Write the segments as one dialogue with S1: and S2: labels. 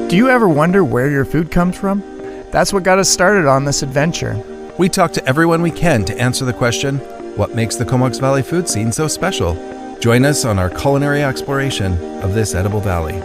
S1: Do you ever wonder where your food comes from? That's what got us started on this adventure.
S2: We talk to everyone we can to answer the question, what makes the Comox Valley food scene so special? Join us on our culinary exploration of this edible valley.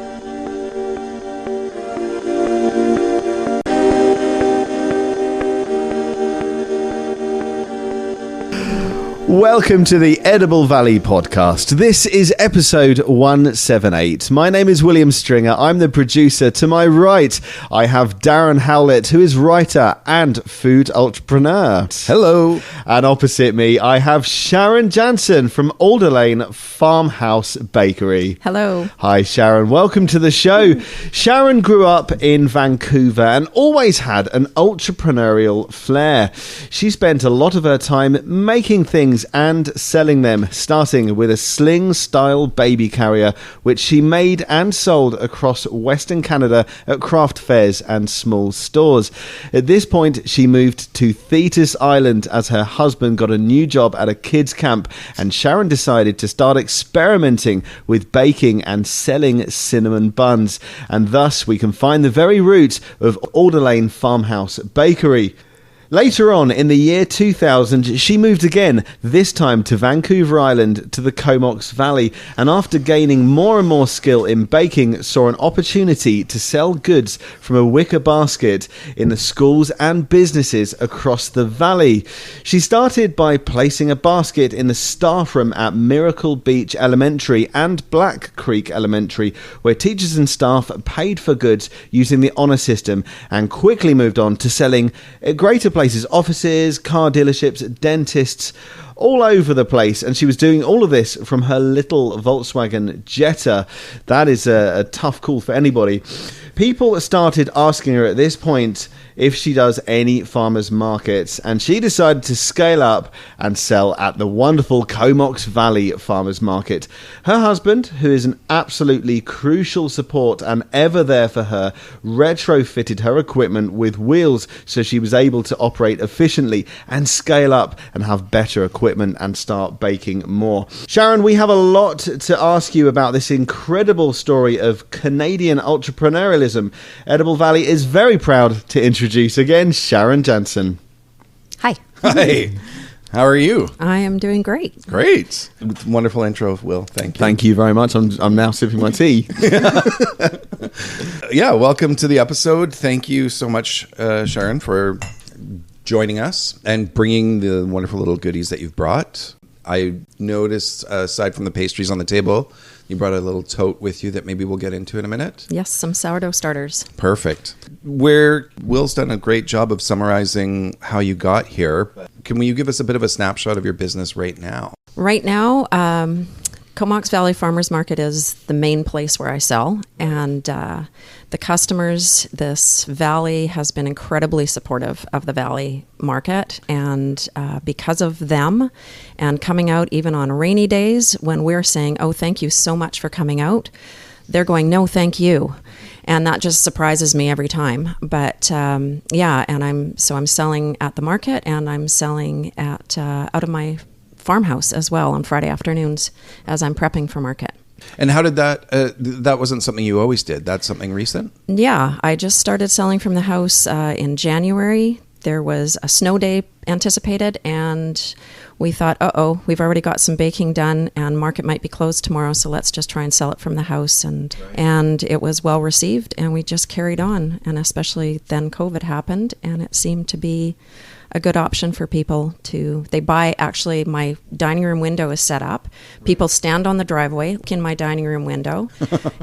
S3: Welcome to the Edible Valley podcast. This is episode 178. My name is William Stringer. I'm the producer. To my right, I have Darren Howlett, who is writer and food entrepreneur.
S2: Hello.
S3: And opposite me, I have Sharon Janzen from Alderlane Farmhouse Bakery.
S4: Hello.
S3: Hi, Sharon. Welcome to the show. Sharon grew up in Vancouver and always had an entrepreneurial flair. She spent a lot of her time making things and selling them, starting with a sling-style baby carrier, which she made and sold across Western Canada at craft fairs and small stores. At this point, she moved to Thetis Island as her husband got a new job at a kids' camp, and Sharon decided to start experimenting with baking and selling cinnamon buns. And thus, we can find the very roots of Alderlane Farmhouse Bakery. Later on, in the year 2000, she moved again, this time to Vancouver Island to the Comox Valley, and after gaining more and more skill in baking, saw an opportunity to sell goods from a wicker basket in the schools and businesses across the valley. She started by placing a basket in the staff room at Miracle Beach Elementary and Black Creek Elementary, where teachers and staff paid for goods using the honour system, and quickly moved on to selling at greater places, offices, car dealerships, dentists, all over the place. And she was doing all of this from her little Volkswagen Jetta. That is a tough call for anybody. People started asking her at this point if she does any farmers markets, and she decided to scale up and sell at the wonderful Comox Valley Farmers Market. Her husband, who is an absolutely crucial support and ever there for her, retrofitted her equipment with wheels so she was able to operate efficiently and scale up and have better equipment and start baking more. Sharon, we have a lot to ask you about this incredible story of Canadian entrepreneurialism. Edible Valley is very proud to introduce again Sharon Janzen.
S4: Hi.
S2: Hi. How are you?
S4: I am doing great.
S2: Great. Wonderful intro, Will. Thank you.
S3: Thank you very much. I'm now sipping my tea.
S2: Yeah, welcome to the episode. Thank you so much, Sharon, for joining us and bringing the wonderful little goodies that you've brought. I noticed, aside from the pastries on the table, you brought a little tote with you that maybe we'll get into in a minute.
S4: Yes, some sourdough starters.
S2: Perfect. Will's done a great job of summarizing how you got here. Can you give us a bit of a snapshot of your business right now?
S4: Right now, Comox Valley Farmers Market is the main place where I sell, and the customers, this valley has been incredibly supportive of the valley market, and because of them and coming out even on rainy days when we're saying, oh, thank you so much for coming out, they're going, no, thank you. And that just surprises me every time. But yeah, and I'm selling at the market, and I'm selling at out of my farmhouse as well on Friday afternoons as I'm prepping for market.
S2: And how did that wasn't something you always did? That's something recent?
S4: Yeah, I just started selling from the house in January. There was a snow day anticipated, and we thought, we've already got some baking done and market might be closed tomorrow, so let's just try and sell it from the house. And it was well received, and we just carried on. And especially then COVID happened, and it seemed to be a good option for people they buy. Actually, my dining room window is set up. People stand on the driveway, look in my dining room window,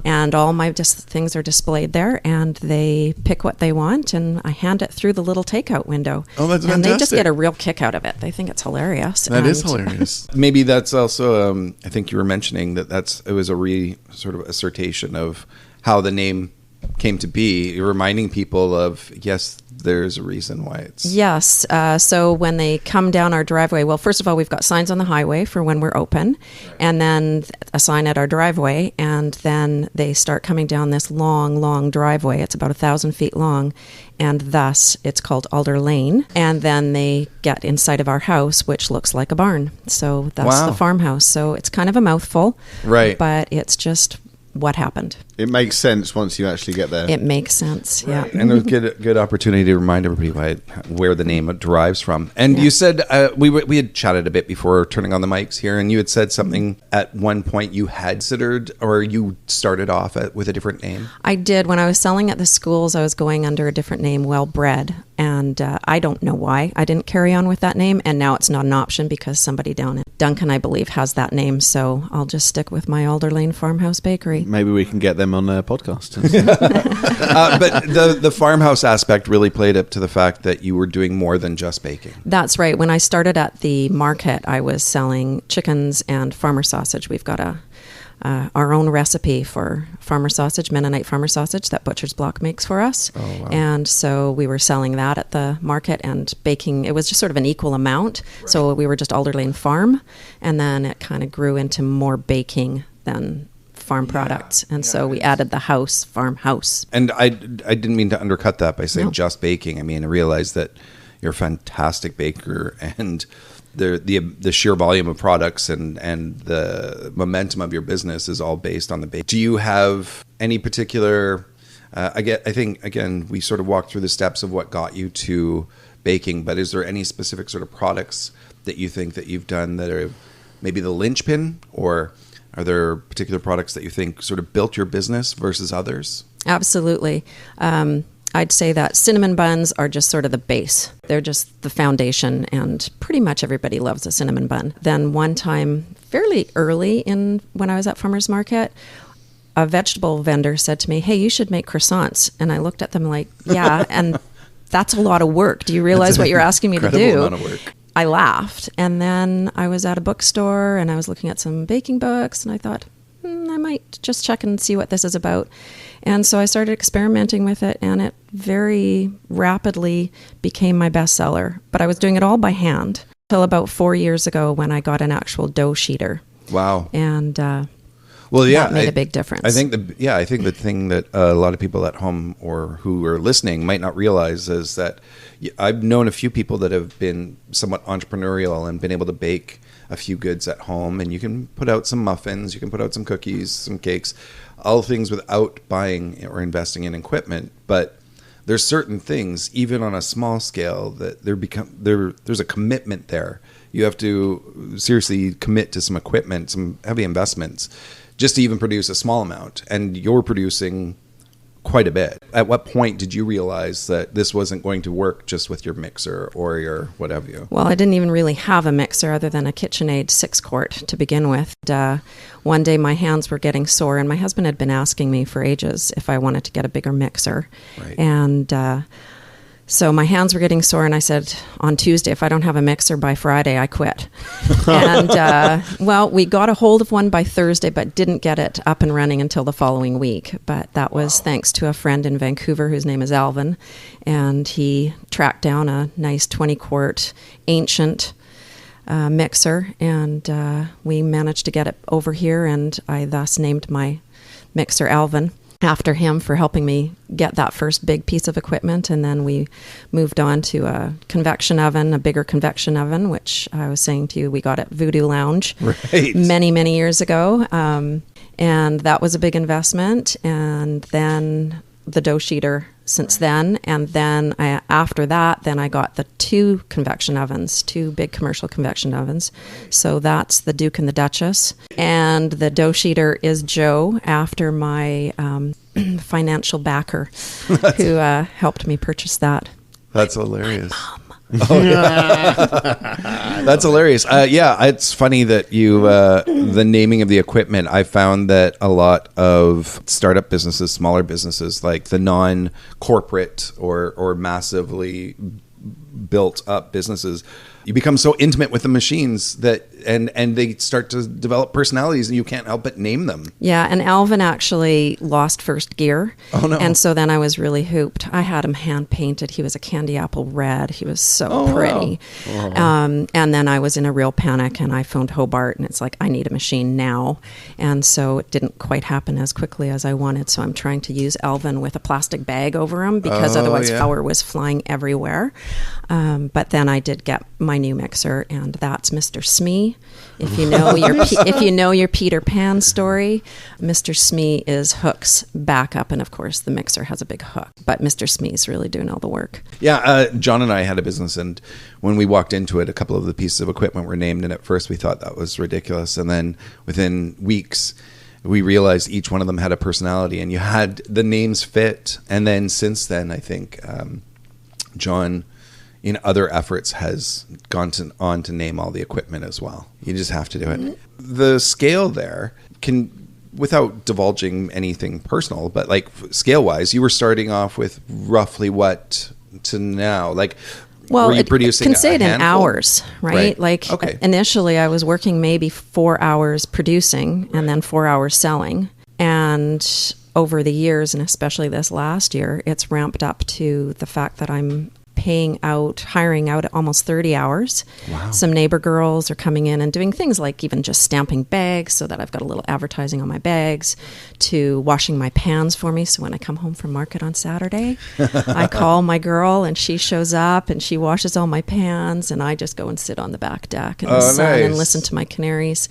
S4: and all my things are displayed there, and they pick what they want, and I hand it through the little takeout window.
S2: Oh, that's fantastic.
S4: And they just get a real kick out of it. They think it's hilarious.
S2: That is hilarious. Maybe that's also, I think you were mentioning it was a sort of assertion of how the name came to be. You're reminding people of, yes, there's a reason why it's...
S4: Yes. So when they come down our driveway, well, first of all, we've got signs on the highway for when we're open, and then a sign at our driveway, and then they start coming down this long, long driveway. It's about 1,000 feet long, and thus it's called Alder Lane. And then they get inside of our house, which looks like a barn. So that's the farmhouse. So it's kind of a mouthful.
S2: Right.
S4: But it's just what happened.
S3: It makes sense once you actually get there.
S4: It makes sense, yeah.
S2: And it was good opportunity to remind everybody where the name derives from. And you said, we had chatted a bit before turning on the mics here, and you had said something at one point you had considered, or you started off with a different name?
S4: I did. When I was selling at the schools, I was going under a different name, Well Bred. And I don't know why I didn't carry on with that name. And now it's not an option because somebody down in Duncan, I believe, has that name. So I'll just stick with my Alderlane Farmhouse Bakery.
S3: Maybe we can get them on a podcast.
S2: But the farmhouse aspect really played up to the fact that you were doing more than just baking.
S4: That's right. When I started at the market, I was selling chickens and farmer sausage. We've got our own recipe for farmer sausage, Mennonite farmer sausage, that Butcher's Block makes for us.
S2: Oh, wow.
S4: And so we were selling that at the market and baking. It was just sort of an equal amount. Right. So we were just Alderlane Farm, and then it kind of grew into more baking than farm products. And so we added the house, farmhouse.
S2: And I didn't mean to undercut that by saying just baking. I mean, I realized that you're a fantastic baker, and the sheer volume of products and the momentum of your business is all based on the bake. Do you have any particular, I think, again, we sort of walked through the steps of what got you to baking, but is there any specific sort of products that you think that you've done that are maybe the linchpin, or are there particular products that you think sort of built your business versus others? Absolutely.
S4: I'd say that cinnamon buns are just sort of the base. They're just the foundation, and pretty much everybody loves a cinnamon bun. Then one time, fairly early when I was at Farmers Market, a vegetable vendor said to me, "Hey, you should make croissants." And I looked at them like, yeah, and that's a lot of work. Do you realize what you're asking me to do?
S2: Incredible amount of work.
S4: I laughed. And then I was at a bookstore and I was looking at some baking books, and I thought, I might just check and see what this is about. And so I started experimenting with it, and it very rapidly became my bestseller. But I was doing it all by hand until about 4 years ago when I got an actual dough sheeter.
S2: Wow.
S4: And that made a big difference.
S2: I think the thing that a lot of people at home or who are listening might not realize is that I've known a few people that have been somewhat entrepreneurial and been able to bake a few goods at home, and you can put out some muffins, you can put out some cookies, some cakes, all things without buying or investing in equipment. But there's certain things, even on a small scale, that there's a commitment there. You have to seriously commit to some equipment, some heavy investments, just to even produce a small amount. And you're producing quite a bit. At what point did you realize that this wasn't going to work just with your mixer or your what have you?
S4: Well, I didn't even really have a mixer other than a KitchenAid 6-quart to begin with. One day my hands were getting sore, and my husband had been asking me for ages if I wanted to get a bigger mixer.
S2: Right.
S4: And so my hands were getting sore, and I said, on Tuesday, if I don't have a mixer by Friday, I quit. And, we got a hold of one by Thursday, but didn't get it up and running until the following week. But that was thanks to a friend in Vancouver whose name is Alvin, and he tracked down a nice 20-quart ancient mixer, and we managed to get it over here, and I thus named my mixer Alvin after him for helping me get that first big piece of equipment. And then we moved on to a convection oven, a bigger convection oven, which I was saying to you, we got at Voodoo Lounge many, many years ago. And that was a big investment. And then the dough sheeter since then. And then after that, I got the two big commercial convection ovens. So that's the Duke and the Duchess. And the dough sheeter is Joe, after my financial backer who helped me purchase that.
S2: That's hilarious. Oh, yeah. That's hilarious. It's funny that you the naming of the equipment. I found that a lot of startup businesses, smaller businesses, like the non-corporate or massively built up businesses, you become so intimate with the machines that and they start to develop personalities, and you can't help but name them. Yeah, and Alvin actually lost first gear. Oh no. And so then I was really hooped. I had him hand painted. He was a candy apple red. He was so pretty. Wow. And then I was in a real panic, and I phoned Hobart, and it's like, I need a machine now. And so it didn't quite happen as quickly as I wanted. So I'm trying to use Alvin with a plastic bag over him, because otherwise flour was flying everywhere.
S4: But then I did get my new mixer, and that's Mr. Smee. If you know your Peter Pan story, Mr. Smee is Hook's backup, and of course the mixer has a big hook. But Mr. Smee's really doing all the work.
S2: Yeah, John and I had a business, and when we walked into it, a couple of the pieces of equipment were named, and at first we thought that was ridiculous, and then within weeks we realized each one of them had a personality, and you had the names fit. And then since then, I think John, in other efforts, has gone on to name all the equipment as well. You just have to do it. The scale there can, without divulging anything personal, but like scale wise, you were starting off with roughly what to now? Like,
S4: well,
S2: were you producing
S4: can say it in
S2: handful?
S4: hours, right? Like initially I was working maybe 4 hours producing and then 4 hours selling. And over the years, and especially this last year, it's ramped up to the fact that I'm hiring out almost 30 hours.
S2: Wow.
S4: Some neighbor girls are coming in and doing things like even just stamping bags so that I've got a little advertising on my bags, to washing my pans for me. So when I come home from market on Saturday, I call my girl and she shows up and she washes all my pans, and I just go and sit on the back deck in the sun and listen to my canaries.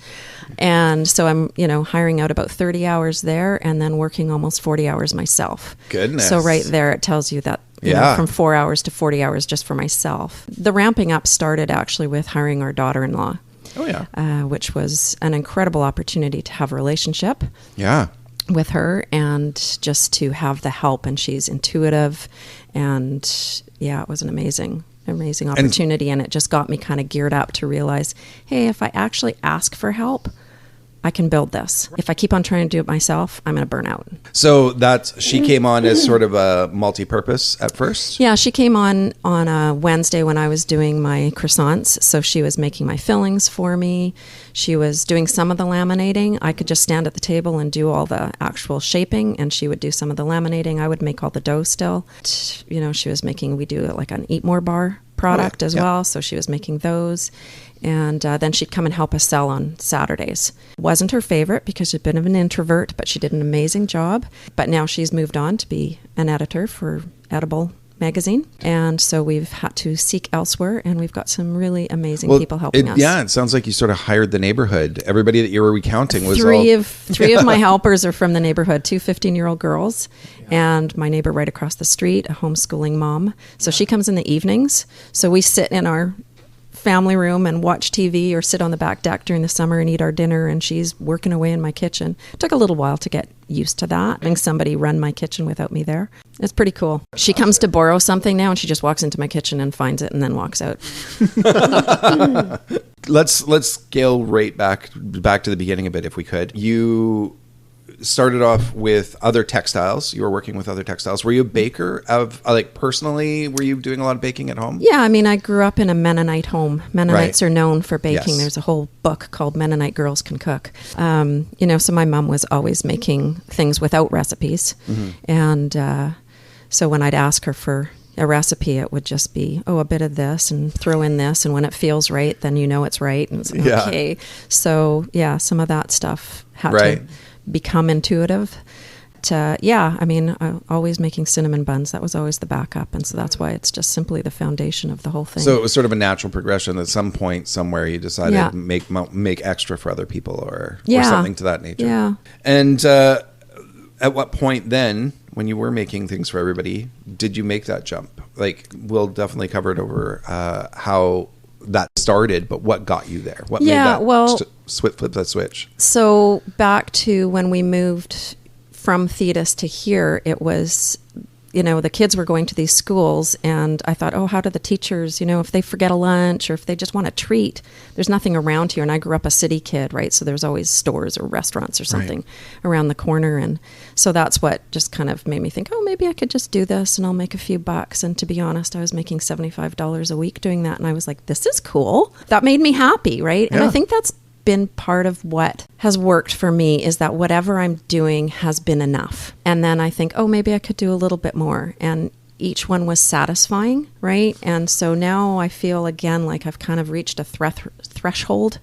S4: And so I'm, hiring out about 30 hours there and then working almost 40 hours myself.
S2: Goodness.
S4: So right there, it tells you that from 4 hours to 40 hours just for myself. The ramping up started actually with hiring our daughter-in-law.
S2: Oh, yeah.
S4: Which was an incredible opportunity to have a relationship with her and just to have the help. And she's intuitive. And it was an amazing opportunity. And it just got me kind of geared up to realize, hey, if I actually ask for help, I can build this. If I keep on trying to do it myself, I'm going to burn out.
S2: So she came on as sort of a multi-purpose at first?
S4: Yeah, she came on a Wednesday when I was doing my croissants. So she was making my fillings for me. She was doing some of the laminating. I could just stand at the table and do all the actual shaping, and she would do some of the laminating. I would make all the dough still. She was making, we do like an Eat More bar product as well. So she was making those. And then she'd come and help us sell on Saturdays. Wasn't her favorite because she's a bit of an introvert, but she did an amazing job. But now she's moved on to be an editor for Edible magazine. And so we've had to seek elsewhere, and we've got some really amazing people helping us.
S2: Yeah, it sounds like you sort of hired the neighborhood. Everybody that you were recounting was
S4: three of my helpers are from the neighborhood, 2 15-year-old girls, and my neighbor right across the street, a homeschooling mom. So she comes in the evenings. So we sit in our family room and watch TV or sit on the back deck during the summer and eat our dinner, and she's working away in my kitchen. It took a little while to get used to that, having somebody run my kitchen without me there. It's pretty cool. She comes to borrow something now and she just walks into my kitchen and finds it and then walks out.
S2: Let's scale right back to the beginning a bit if we could. You started off with other textiles. You were working with other textiles. Were you a baker personally? Were you doing a lot of baking at home?
S4: Yeah, I grew up in a Mennonite home. Mennonites are known for baking.
S2: Yes.
S4: There's a whole book called Mennonite Girls Can Cook. So my mom was always making things without recipes. Mm-hmm. And so when I'd ask her for a recipe, it would just be, a bit of this and throw in this. And when it feels right, then it's right. And it's okay. So some of that stuff had to become intuitive. Always making cinnamon buns. That was always the backup. And so that's why it's just simply the foundation of the whole thing.
S2: So it was sort of a natural progression. At some point somewhere you decided to make extra for other people or something to that nature.
S4: Yeah.
S2: And at what point then, when you were making things for everybody, did you make that jump? Like, we'll definitely cover it over how that started, but what got you there? What made that flip that switch? So
S4: back to when we moved from Thetis to here, it was, the kids were going to these schools, and I thought, how do the teachers, if they forget a lunch or if they just want a treat, there's nothing around here. And I grew up a city kid, right? So there's always stores or restaurants or something around the corner. And so that's what just kind of made me think, maybe I could just do this and I'll make a few bucks. And to be honest, I was making $75 a week doing that. And I was like, this is cool. That made me happy, right? Yeah. And I think that's been part of what has worked for me, is that whatever I'm doing has been enough. And then I think, maybe I could do a little bit more. And each one was satisfying, right? And so now I feel again like I've kind of reached a threshold.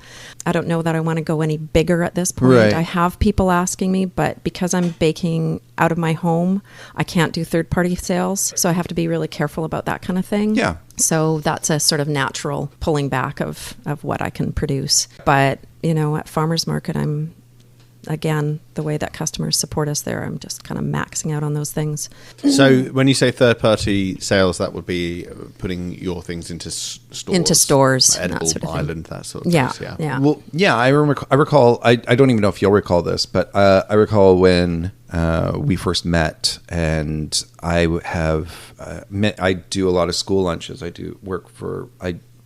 S4: I don't know that I want to go any bigger at this point. Right. I have people asking me, but because I'm baking out of my home, I can't do third-party sales. So I have to be really careful about that kind of thing.
S2: Yeah.
S4: So that's a sort of natural pulling back of what I can produce. But, at farmers market, again, the way that customers support us there, I'm just kind of maxing out on those things.
S3: So when you say third-party sales, that would be putting your things into stores?
S4: Into stores.
S3: Like Edible
S4: that sort of thing.
S3: Island, that sort of place,
S4: Yeah.
S2: Well, yeah, I recall, I don't even know if you'll recall this, but I recall when we first met, and I do a lot of school lunches. I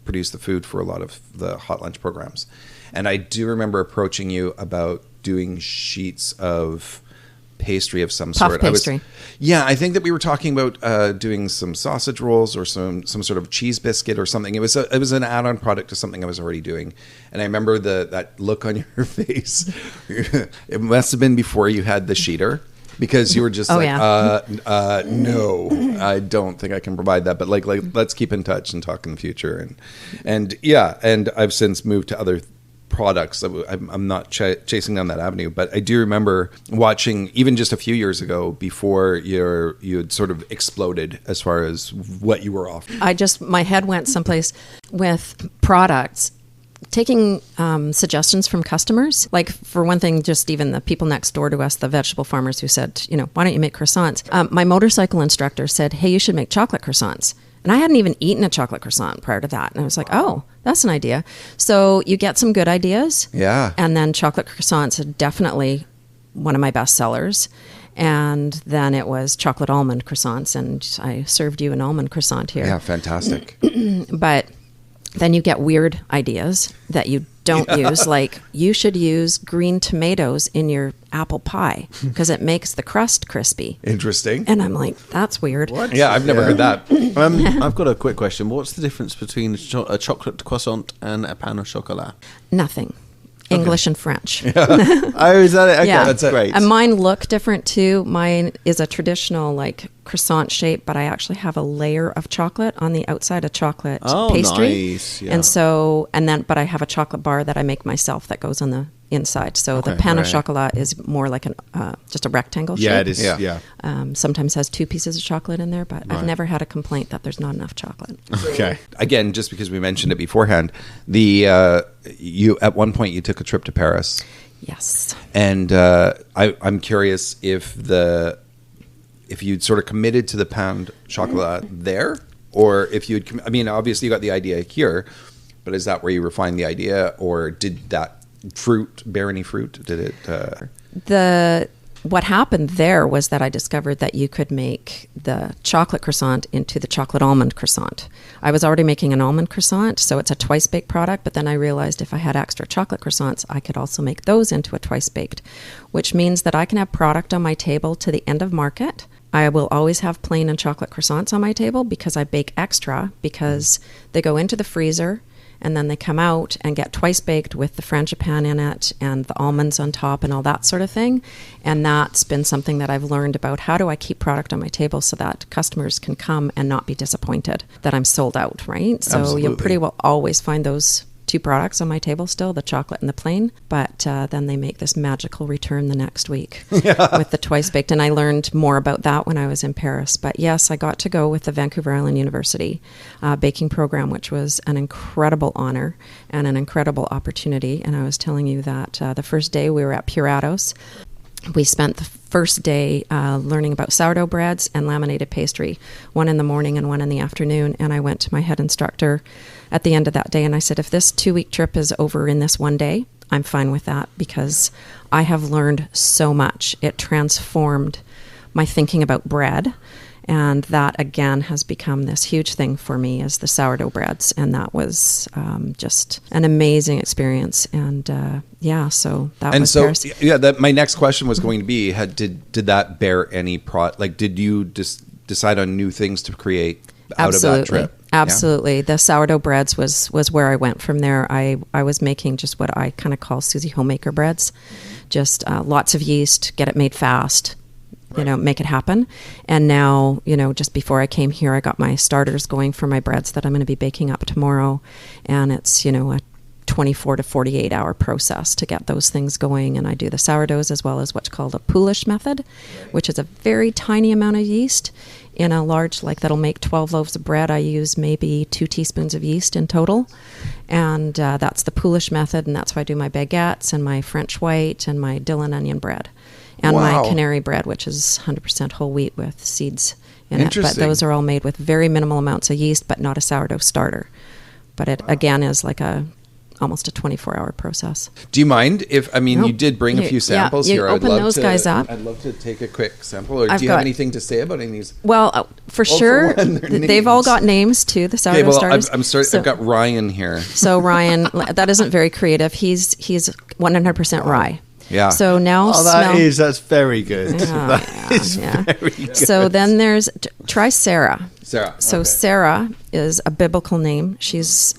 S2: produce the food for a lot of the hot lunch programs. And I do remember approaching you about doing sheets of pastry of some
S4: Puff
S2: sort.
S4: pastry.
S2: I think that we were talking about doing some sausage rolls or some sort of cheese biscuit or something. It was an add-on product to something I was already doing, and I remember that look on your face. It must have been before you had the sheeter, because you were just no, I don't think I can provide that, but like let's keep in touch and talk in the future, and I've since moved to other products. I'm not chasing down that avenue, but I do remember watching, even just a few years ago, before you had sort of exploded as far as what you were offering.
S4: My head went someplace with products, taking suggestions from customers. Like, for one thing, just even the people next door to us, the vegetable farmers, who said, why don't you make croissants? My motorcycle instructor said, hey, you should make chocolate croissants. And I hadn't even eaten a chocolate croissant prior to that. And I was like, oh, that's an idea. So you get some good ideas.
S2: Yeah.
S4: And then chocolate croissants are definitely one of my best sellers. And then it was chocolate almond croissants. And I served you an almond croissant here.
S2: Yeah, fantastic.
S4: But then you get weird ideas that you don't use. Like, you should use green tomatoes in your apple pie because it makes the crust crispy.
S2: Interesting.
S4: And I'm like, that's weird.
S3: What?
S2: Yeah, I've never heard that.
S3: I've got a quick question. What's the difference between a chocolate croissant and a pain au chocolat?
S4: Nothing. English and French.
S3: Oh, is that it? Okay,
S4: Yeah.
S3: that's great.
S4: And mine look different too. Mine is a traditional croissant shape, but I actually have a layer of chocolate on the outside of chocolate pastry.
S3: Nice. Yeah.
S4: But I have a chocolate bar that I make myself that goes on the inside. So the pain au chocolat is more like just a rectangle shape.
S3: Yeah, it is. Yeah.
S4: Sometimes has 2 pieces of chocolate in there, but I've never had a complaint that there's not enough chocolate.
S3: Okay.
S2: Again, just because we mentioned it beforehand, you at one point you took a trip to Paris.
S4: Yes.
S2: And I'm curious if you'd sort of committed to the pound chocolat there, or if you'd, obviously you got the idea here, but is that where you refined the idea, or did that fruit bear any fruit? Did it?
S4: What happened there was that I discovered that you could make the chocolate croissant into the chocolate almond croissant. I was already making an almond croissant, so it's a twice-baked product, but then I realized if I had extra chocolate croissants, I could also make those into a twice-baked, which means that I can have product on my table to the end of market. I will always have plain and chocolate croissants on my table because I bake extra, because they go into the freezer and then they come out and get twice baked with the frangipane in it and the almonds on top and all that sort of thing. And that's been something that I've learned about. How do I keep product on my table so that customers can come and not be disappointed that I'm sold out, right? So
S2: Absolutely.
S4: You'll pretty well always find those 2 products on my table still, the chocolate and the plain, but then they make this magical return the next week with the twice baked. And I learned more about that when I was in Paris. But yes, I got to go with the Vancouver Island University baking program, which was an incredible honor and an incredible opportunity. And I was telling you that the first day we were at Puratos, we spent the first day learning about sourdough breads and laminated pastry, one in the morning and one in the afternoon. And I went to my head instructor at the end of that day and I said, if this 2-week trip is over in this one day, I'm fine with that, because I have learned so much. It transformed my thinking about bread. And that, again, has become this huge thing for me, is the sourdough breads. And that was just an amazing experience. And so that was Paris.
S2: My next question was going to be, did that bear any did you just decide on new things to create out of that trip?
S4: Absolutely. Yeah. The sourdough breads was where I went from there. I was making just what I kind of call Susie homemaker breads. Just lots of yeast, get it made fast, make it happen. And now, just before I came here, I got my starters going for my breads that I'm going to be baking up tomorrow. And it's, a 24 to 48 hour process to get those things going. And I do the sourdoughs as well as what's called a poolish method, which is a very tiny amount of yeast. In a large, like that'll make 12 loaves of bread, I use maybe 2 teaspoons of yeast in total. And that's the poolish method. And that's why I do my baguettes and my French white and my Dillon onion bread. And
S2: Wow.
S4: my canary bread, which is 100% whole wheat with seeds in it. But
S2: Interesting.
S4: those are all made with very minimal amounts of yeast, but not a sourdough starter. But it, again, is like almost a 24-hour process.
S2: Do you mind if, I mean,
S4: Nope.
S2: you did bring a few samples
S4: you
S2: here.
S4: open those guys up.
S2: I'd love to take a quick sample. Or
S4: I've
S2: do you have
S4: got-
S2: anything to say about any of these?
S4: Well, for
S2: for
S4: sure,
S2: one, their
S4: they've all
S2: names.
S4: got names too, the sourdough
S2: Okay, well,
S4: starters.
S2: I've got Ryan here.
S4: So Ryan, that isn't very creative. He's 100% rye.
S2: Yeah.
S4: So now
S3: Oh,
S4: smell.
S3: that's very good. That is
S4: yeah.
S3: very good.
S4: So then there's try Sarah.
S2: Sarah.
S4: So
S2: okay.
S4: Sarah is a biblical name. She was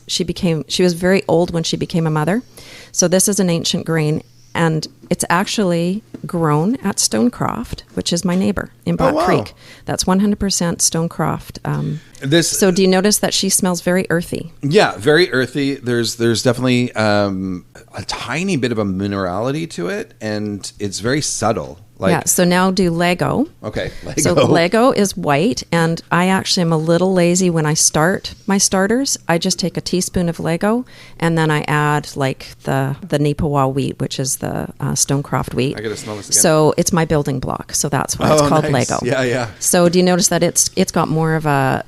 S4: very old when she became a mother. So this is an ancient grain, and it's actually grown at Stonecroft, which is my neighbor in Black
S3: wow.
S4: Creek. That's 100% Stonecroft.
S2: This,
S4: So do you notice that she smells very earthy?
S2: yeah, very earthy. There's definitely a tiny bit of a minerality to it, and it's very subtle. Like,
S4: Yeah. So now do Lego.
S2: okay, Lego.
S4: So Lego is white, and I actually am a little lazy when I start my starters. I just take a teaspoon of Lego, and then I add like the Neepawa wheat, which is the Stonecroft wheat.
S2: I gotta smell this again.
S4: So it's my building block. So that's why it's
S2: Oh,
S4: called
S2: nice.
S4: Lego.
S2: Yeah, yeah.
S4: So do you notice that it's got more of a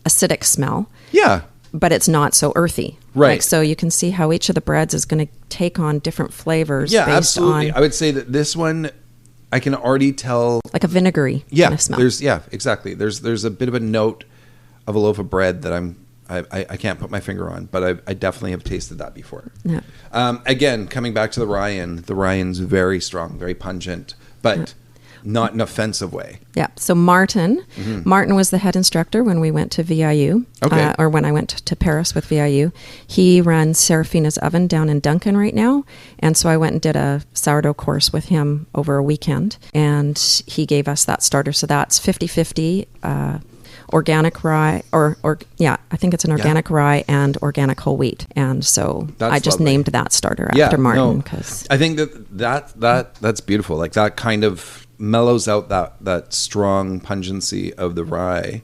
S4: acidic smell,
S2: Yeah.
S4: but it's not so earthy.
S2: Right.
S4: Like, so you can see how each of the breads is going to take on different flavors.
S2: Yeah,
S4: based
S2: absolutely.
S4: on
S2: I would say that this one, I can already tell.
S4: like a vinegary
S2: Yeah,
S4: kind of smell.
S2: exactly. There's a bit of a note of a loaf of bread that I can't put my finger on, but I definitely have tasted that before.
S4: Yeah.
S2: Again, coming back to the Ryan's very strong, very pungent, but not in an offensive way.
S4: Yeah. So Martin was the head instructor when we went to VIU,
S2: Okay.
S4: or when I went to Paris with VIU. He runs Serafina's Oven down in Duncan right now. And so I went and did a sourdough course with him over a weekend, and he gave us that starter. So that's 50-50, organic rye, I think it's an organic rye and organic whole wheat. And so
S2: That's
S4: I just
S2: lovely.
S4: named that starter
S2: Yeah,
S4: after Martin.
S2: no.
S4: Because
S2: I think that's beautiful. Like that kind of mellows out that strong pungency of the rye,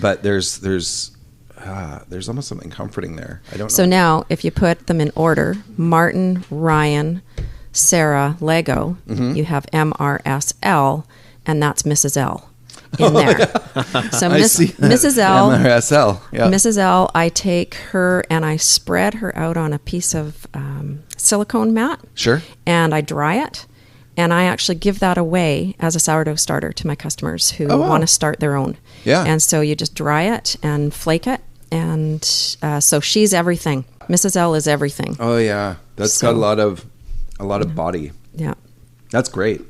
S2: but there's almost something comforting there. I don't know.
S4: So now, if you put them in order, Martin, Ryan, Sarah, Lego, you have MRSL, and that's Mrs. L in there. So
S2: I see that.
S4: Mrs. L,
S2: MRSL. Yeah.
S4: Mrs. L, I take her and I spread her out on a piece of silicone mat.
S2: Sure.
S4: And I dry it. And I actually give that away as a sourdough starter to my customers who
S2: Oh, wow.
S4: want to start their own.
S2: Yeah.
S4: And so you just dry it and flake it. And so she's everything. Mrs. L is everything.
S2: Oh yeah, that's got a lot of body.
S4: Yeah.
S2: That's great.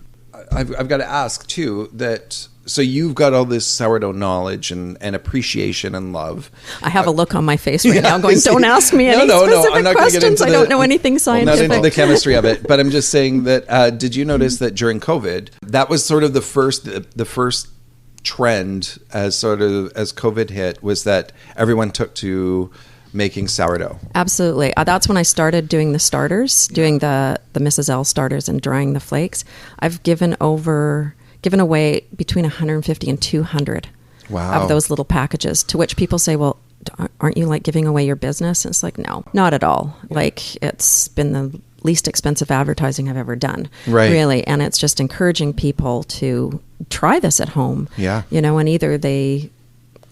S2: I've got to ask too that. So you've got all this sourdough knowledge and appreciation and love.
S4: I have a look on my face right now going,
S2: see.
S4: don't ask me any specific
S2: I'm not gonna
S4: questions.
S2: get into
S4: I don't know anything scientific.
S2: Not into the chemistry of it, but I'm just saying that. Did you notice that during COVID, that was sort of the first trend as COVID hit, was that everyone took to making sourdough.
S4: Absolutely. That's when I started doing the starters, doing the Mrs. L starters and drying the flakes. I've given away between 150 and 200
S2: Wow.
S4: of those little packages, to which people say, well, aren't you like giving away your business? And it's like, no, not at all. Like, it's been the least expensive advertising I've ever done.
S2: Right.
S4: Really. And it's just encouraging people to try this at home.
S2: Yeah.
S4: And either they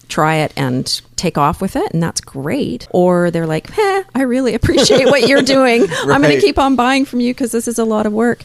S4: try it and take off with it, and that's great, or they're like, I really appreciate what you're doing. I'm going to keep on buying from you because this is a lot of work.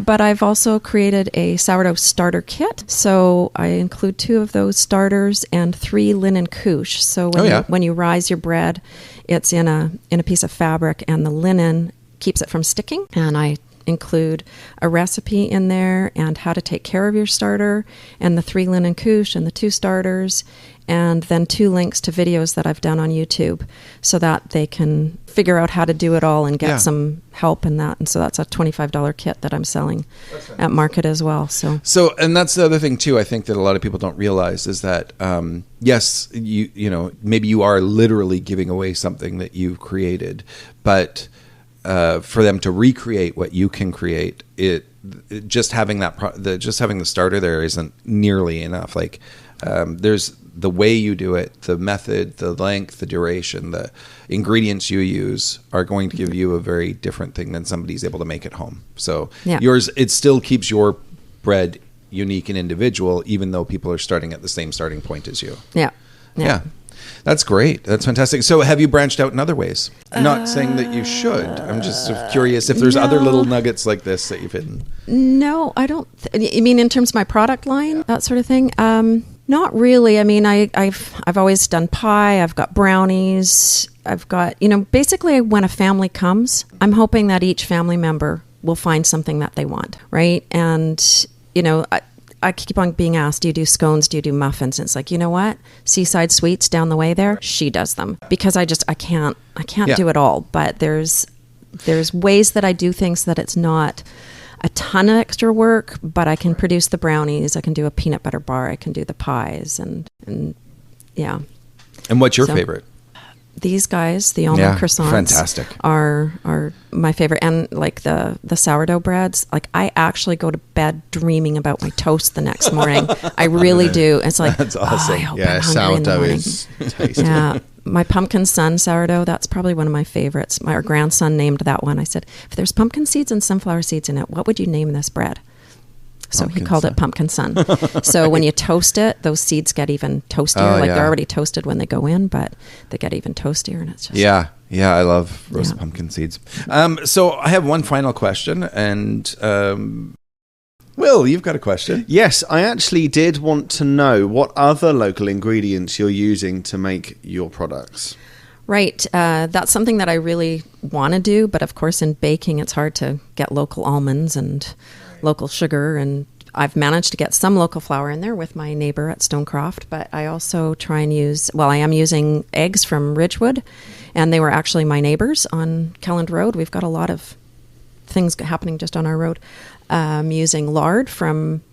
S4: But I've also created a sourdough starter kit. So I include 2 of those starters and 3 linen couche. So when you rise your bread, it's in a piece of fabric, and the linen keeps it from sticking. And I include a recipe in there and how to take care of your starter and the 3 linen couche and the 2 starters, and then 2 links to videos that I've done on YouTube so that they can figure out how to do it all and get some help in that. And so that's a $25 kit that I'm selling at market as well. So,
S2: and that's the other thing too, I think that a lot of people don't realize is that, yes, you know, maybe you are literally giving away something that you've created, but for them to recreate what you can create, just having just having the starter there isn't nearly enough. Like, there's the way you do it, the method, the length, the duration, the ingredients you use are going to give you a very different thing than somebody's able to make at home. So yours, it still keeps your bread unique and individual, even though people are starting at the same starting point as you. Yeah. That's great. That's fantastic. So have you branched out in other ways? I'm not saying that you should. I'm just curious if there's other little nuggets like this that you've hidden.
S4: No, I don't. You mean in terms of my product line, that sort of thing? Not really. I mean, I've always done pie. I've got brownies. I've got, basically when a family comes, I'm hoping that each family member will find something that they want, right? And, I keep on being asked, do you do scones? Do you do muffins? And it's like, you know what? Seaside Sweets down the way there, she does them because I can't do it all. But there's ways that I do things that it's not a ton of extra work, but I can produce the brownies. I can do a peanut butter bar. I can do the pies and yeah.
S2: And what's your favorite?
S4: These guys, the almond croissants,
S2: fantastic,
S4: are my favorite. And like the sourdough breads, like I actually go to bed dreaming about my toast the next morning. I really do. It's like,
S2: that's awesome.
S4: I hope I'm hungry in the morning.
S3: Is tasty.
S4: Yeah, my pumpkin sun sourdough, that's probably one of my favorites. Our grandson named that one. I said, if there's pumpkin seeds and sunflower seeds in it, what would you name this bread? So he called it Pumpkin Sun. So when you toast it, those seeds get even toastier. They're already toasted when they go in, but they get even toastier, and it's just
S2: I love roasted pumpkin seeds. So I have one final question, and Will, you've got a question.
S3: Yes, I actually did want to know what other local ingredients you're using to make your products.
S4: Right. That's something that I really want to do, but of course in baking it's hard to get local almonds and local sugar, and I've managed to get some local flour in there with my neighbor at Stonecroft, but I also try and I am using eggs from Ridgewood, and they were actually my neighbors on Kelland Road. We've got a lot of things happening just on our road. Using lard from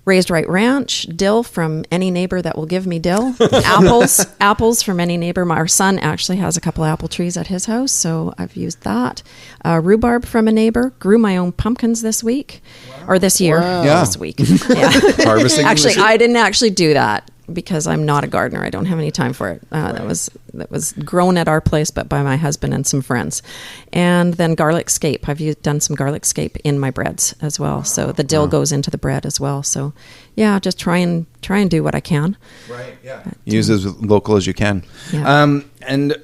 S4: Raised Right Ranch, dill from any neighbor that will give me dill, apples from any neighbor. Our son actually has a couple apple trees at his house, so I've used that. Rhubarb from a neighbor. Grew my own pumpkins this week, or this year.
S3: Wow.
S4: This week. Yeah.
S2: Harvesting.
S4: Actually, I didn't actually do that because I'm not a gardener. I don't have any time for it. That was grown at our place, but by my husband and some friends. And then garlic scape. I've done some garlic scape in my breads as well. So the dill goes into the bread as well. So yeah, just try and do what I can.
S2: Right. Yeah. Use as local as you can.
S4: Yeah.
S2: And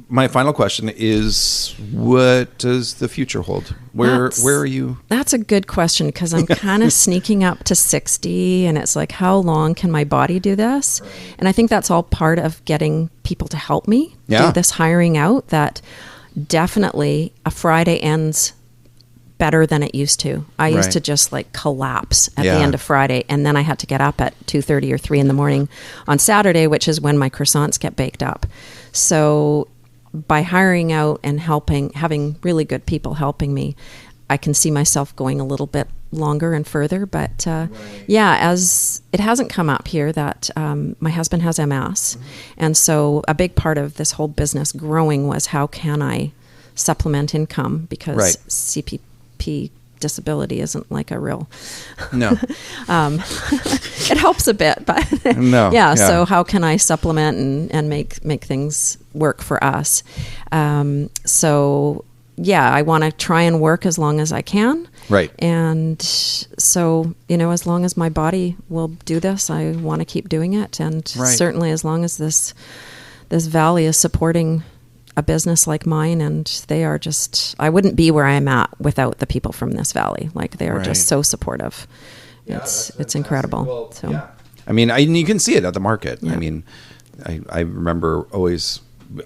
S2: my final question is, what does the future hold? Where are you?
S4: That's a good question, because I'm kind of sneaking up to 60, and it's like, how long can my body do this? Right. And I think that's all part of getting people to help me do this hiring out, that definitely a Friday ends better than it used to. I used to just collapse at the end of Friday, and then I had to get up at 2:30 or 3 in the morning on Saturday, which is when my croissants get baked up. So by hiring out and having really good people helping me, I can see myself going a little bit longer and further. But as it hasn't come up here that my husband has MS. And so a big part of this whole business growing was, how can I supplement income? Because CPP disability isn't like a real it helps a bit, but so how can I supplement and make things work for us? I want to try and work as long as I can, and so as long as my body will do this, I want to keep doing it, and certainly as long as this valley is supporting a business like mine, and they are just, I wouldn't be where I am at without the people from this valley. Like, they are just so supportive. It's incredible. Well,
S2: I mean, you can see it at the market. I mean, I remember always,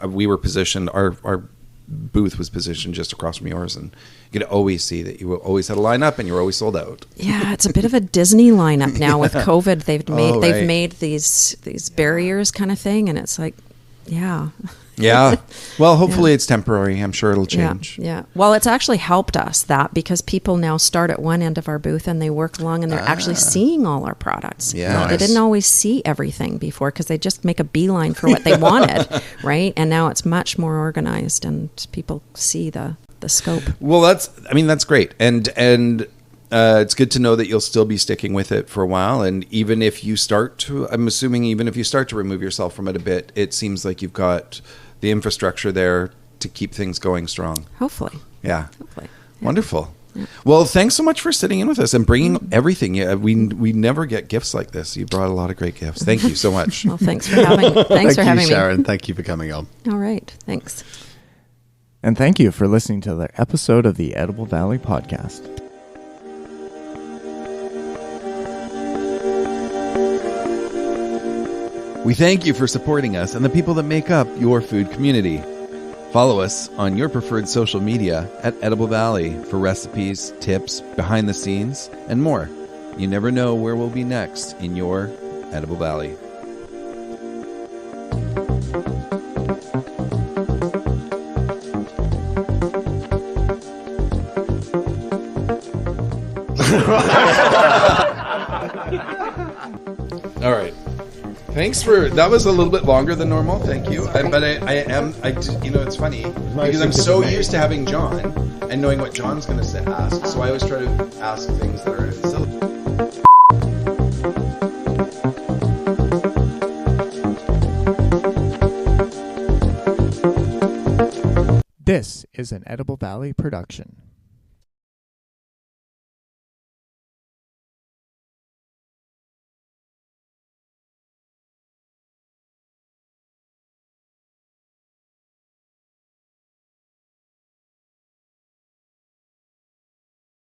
S2: we were positioned, our booth was positioned just across from yours, and you could always see that you always had a lineup and you were always sold out.
S4: Yeah, it's a bit of a Disney lineup now with COVID. They've made these barriers kind of thing, and it's like, yeah.
S2: Yeah. Well, hopefully it's temporary. I'm sure it'll change.
S4: Yeah. Well, it's actually helped us because people now start at one end of our booth and they work along and they're actually seeing all our products.
S2: Yeah.
S4: They didn't always see everything before because they just make a beeline for what they wanted, right? And now it's much more organized and people see the scope.
S2: Well, that's great. And it's good to know that you'll still be sticking with it for a while. And even if you start to remove yourself from it a bit, it seems like you've got the infrastructure there to keep things going strong.
S4: Hopefully.
S2: Yeah.
S4: Yeah.
S2: Wonderful.
S4: Yeah.
S2: Well, thanks so much for sitting in with us and bringing everything. Yeah, we never get gifts like this. You brought a lot of great gifts. Thank you so much.
S4: Well, thanks for having me.
S3: Sharon. Thank you for coming on.
S4: All right. Thanks.
S1: And thank you for listening to the episode of the Edible Valley Podcast.
S2: We thank you for supporting us and the people that make up your food community. Follow us on your preferred social media at Edible Valley for recipes, tips, behind the scenes, and more. You never know where we'll be next in your Edible Valley. All right. Thanks that was a little bit longer than normal. Thank you. But it's funny because I'm so used to having John and knowing what John's going to ask. So I always try to ask things that are silly.
S1: This is an Edible Valley production.